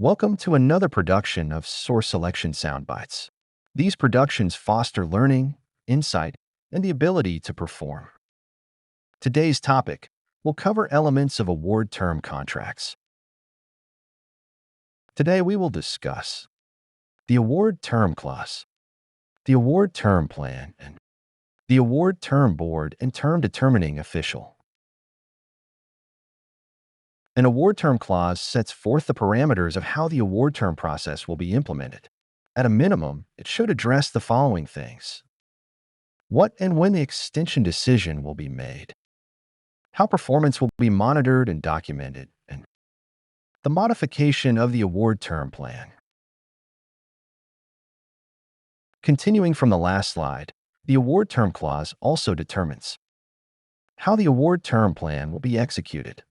Welcome to another production of Source Selection Soundbites. These productions foster learning, insight, and the ability to perform. Today's topic will cover elements of award term contracts. Today we will discuss the award term clause, the award term plan, and the award term board and term determining official. An award term clause sets forth the parameters of how the award term process will be implemented. At a minimum, it should address the following things: what and when the extension decision will be made, how performance will be monitored and documented, and the modification of the award term plan. Continuing from the last slide, the award term clause also determines how the award term plan will be executed.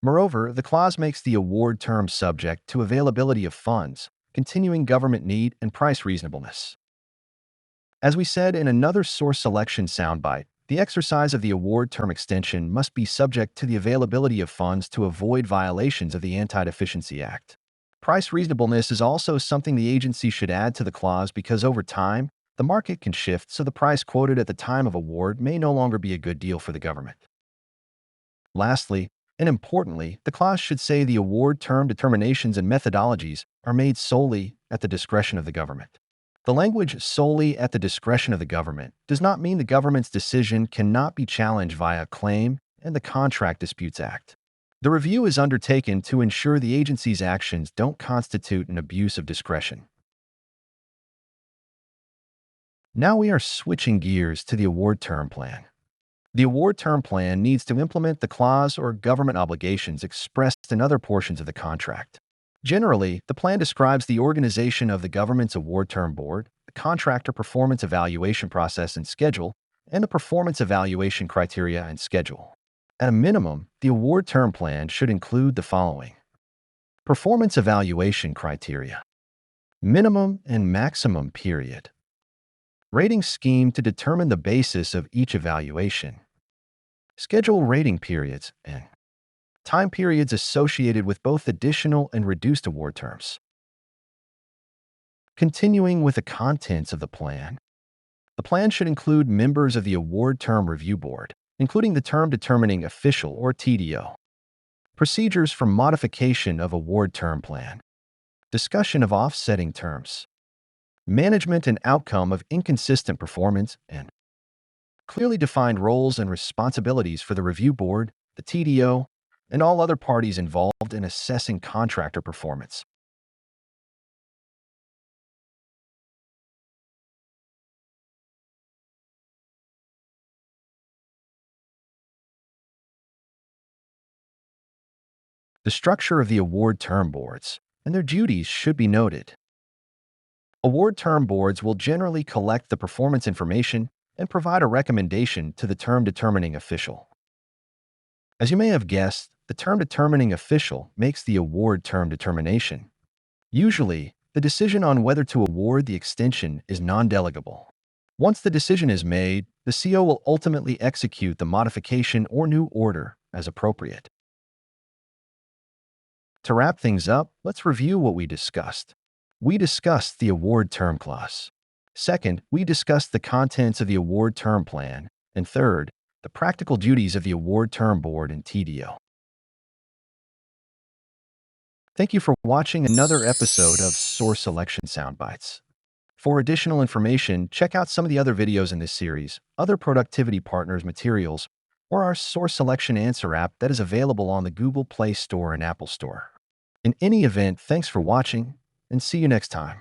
Moreover, the clause makes the award term subject to availability of funds, continuing government need, and price reasonableness. As we said in another source selection soundbite, the exercise of the award term extension must be subject to the availability of funds to avoid violations of the Anti-Deficiency Act. Price reasonableness is also something the agency should add to the clause because over time, the market can shift, so the price quoted at the time of award may no longer be a good deal for the government. Lastly, and importantly, the clause should say the award term determinations and methodologies are made solely at the discretion of the government. The language "solely at the discretion of the government" does not mean the government's decision cannot be challenged via a claim and the Contract Disputes Act. The review is undertaken to ensure the agency's actions don't constitute an abuse of discretion. Now we are switching gears to the award term plan. The award term plan needs to implement the clause or government obligations expressed in other portions of the contract. Generally, the plan describes the organization of the government's award term board, the contractor performance evaluation process and schedule, and the performance evaluation criteria and schedule. At a minimum, the award term plan should include the following: performance evaluation criteria, minimum and maximum period, rating scheme to determine the basis of each evaluation, schedule rating periods, and time periods associated with both additional and reduced award terms. Continuing with the contents of the plan should include members of the Award Term Review Board, including the term determining official or TDO, procedures for modification of award term plan, discussion of offsetting terms, management and outcome of inconsistent performance, and clearly defined roles and responsibilities for the review board, the TDO, and all other parties involved in assessing contractor performance. The structure of the award term boards and their duties should be noted. Award term boards will generally collect the performance information and provide a recommendation to the term determining official. As you may have guessed, the term determining official makes the award term determination. Usually, the decision on whether to award the extension is non-delegable. Once the decision is made, the CO will ultimately execute the modification or new order as appropriate. To wrap things up, let's review what we discussed. We discussed the award term clause. Second, we discussed the contents of the award term plan. And third, the practical duties of the award term board and TDO. Thank you for watching another episode of Source Selection Soundbites. For additional information, check out some of the other videos in this series, other Productivity Partners materials, or our Source Selection Answer app that is available on the Google Play Store and Apple Store. In any event, thanks for watching, and see you next time.